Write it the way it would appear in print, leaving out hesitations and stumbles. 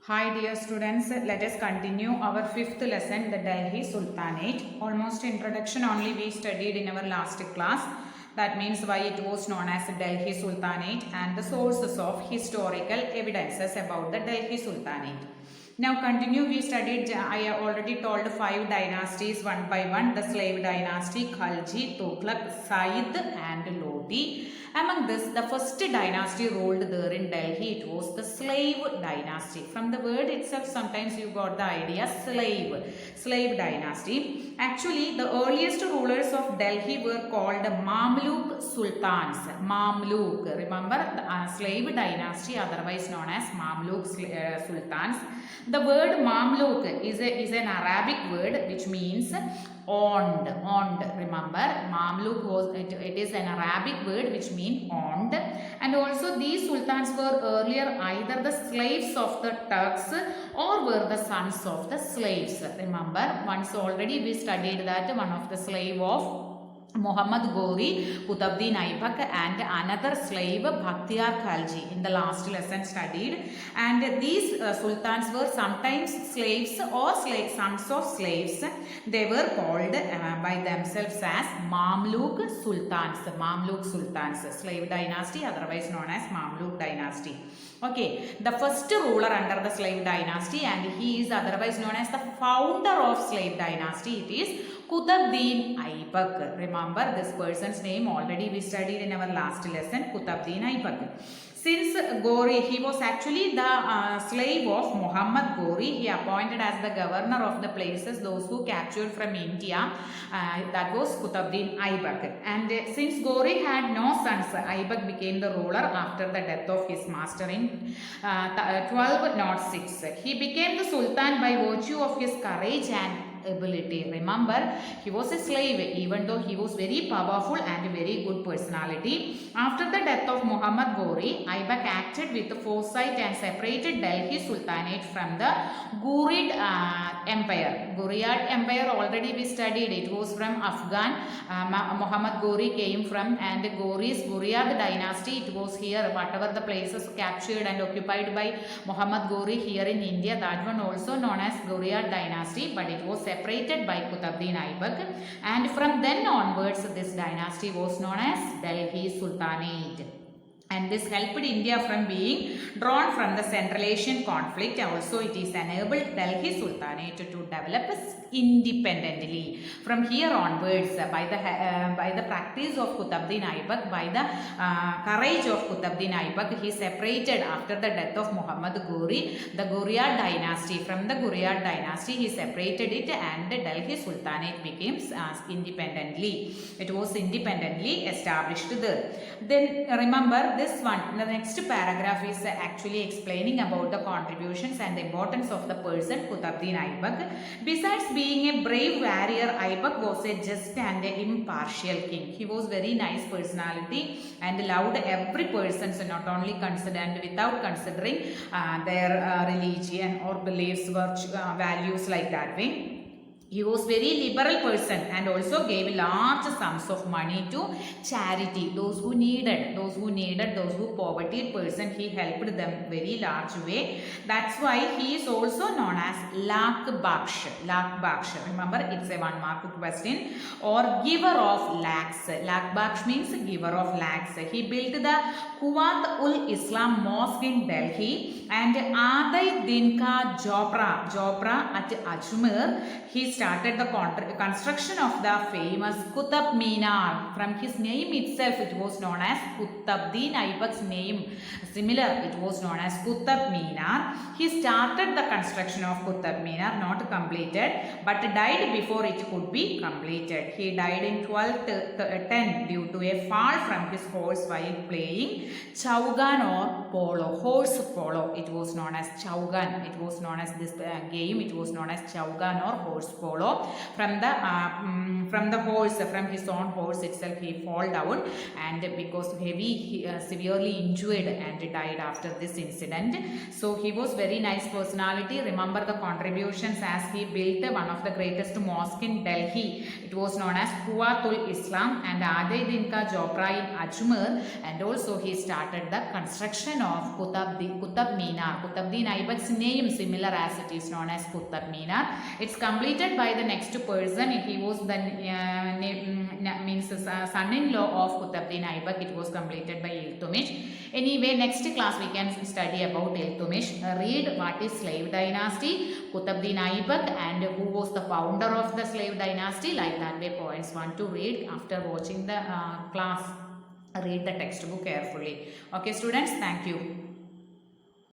Hi dear students, let us continue our fifth lesson, the Delhi Sultanate. Almost introduction only we studied in our last class. That means why it was known as Delhi Sultanate and the sources of historical evidences about the Delhi Sultanate. Now continue, we studied, I already told 5 dynasties one by one, the slave dynasty, Khalji, Tughlaq, Said and Lodi. Among this, the first dynasty ruled there in Delhi, it was the slave dynasty. From the word itself, sometimes you got the idea slave dynasty. Actually, the earliest rulers of Delhi were called Mamluk Sultans. Mamluk, remember the slave dynasty, otherwise known as Mamluk Sultans. The word Mamluk is an Arabic word which means owned. Remember, Mamluk was it is an Arabic word which means owned. And also these sultans were earlier either the slaves of the Turks or were the sons of the slaves. Remember, once already we studied that one of the slave of Muhammad Ghori, Qutbuddin Aibak and another slave Bakhtiyar Khalji in the last lesson studied. And these sultans were sometimes slaves or sons of slaves. They were called by themselves as Mamluk Sultans, slave dynasty, otherwise known as Mamluk dynasty. Okay, the first ruler under the slave dynasty, and he is otherwise known as the founder of slave dynasty, it is Qutbuddin Aibak. Remember this person's name already we studied in our last lesson, Qutbuddin Aibak. Since Ghori, he was actually the slave of Muhammad Ghori. He appointed as the governor of the places those who captured from India. That was Qutbuddin Aibak. And since Ghori had no sons, Aibak became the ruler after the death of his master in 1206. He became the sultan by virtue of his courage and ability. Remember, he was a slave even though he was very powerful and very good personality. After the death of Muhammad Ghori, Aibak acted with foresight and separated Delhi Sultanate from the Ghurid Empire. Ghurid Empire already we studied, it was from Afghan. Muhammad Ghori came from, and Ghori's Ghurid dynasty, it was here, whatever the places captured and occupied by Muhammad Ghori here in India, that one also known as Ghurid dynasty, but it was separated by Qutbuddin Aibak, and from then onwards this dynasty was known as Delhi Sultanate. And this helped India from being drawn from the Central Asian conflict. Also, it is enabled Delhi Sultanate to develop independently. From here onwards, by the practice of Qutbuddin Aibak, by the courage of Qutbuddin Aibak, he separated after the death of Muhammad Ghori, the Ghurid dynasty. From the Ghurid dynasty, he separated it, and Delhi Sultanate became independently. It was independently established there. Then remember this one, the next paragraph is actually explaining about the contributions and the importance of the person Qutbuddin Aibak. Besides being a brave warrior, Aibak was a just and impartial king. He was very nice personality and loved every person, so not only considered without considering their religion or beliefs, values like that way. He was very liberal person and also gave large sums of money to charity. Those who needed, those who poverty person, he helped them very large way. That's why he is also known as Lakh Baksh. Remember, it's a 1 mark question. Or giver of lakhs. Lakh Baksh means giver of lakhs. He built the Quwat ul Islam Mosque in Delhi and Adai Dinka Jopra at Ajmer. He started the construction of the famous Qutb Minar. From his name itself, it was known as Qutbuddin Aibak's name. Similar, it was known as Qutb Minar. He started the construction of Qutb Minar, not completed, but died before it could be completed. He died in 1210 due to a fall from his horse while playing Chaugan or polo, horse polo. It was known as Chaugan. It was known as this game. It was known as Chaugan or horse follow. From the horse, from his own horse itself, he fall down, and because he severely injured and died after this incident. So he was very nice personality. Remember the contributions, as he built one of the greatest mosque in Delhi. It was known as Quwatul Islam, and Ade Dinka Jopra in Ajmer, and also he started the construction of Qutb Minar. Qutbuddin Aibak's name similar as it is known as Qutb Minar. It's completed by the next person. He was the son-in-law of Qutbuddin Aibak. It was completed by Iltutmish. Anyway, next class we can study about Iltutmish. Read what is slave dynasty, Qutbuddin Aibak, and who was the founder of the slave dynasty. Like that way points want to read after watching the class. Read the textbook carefully. Okay students, thank you.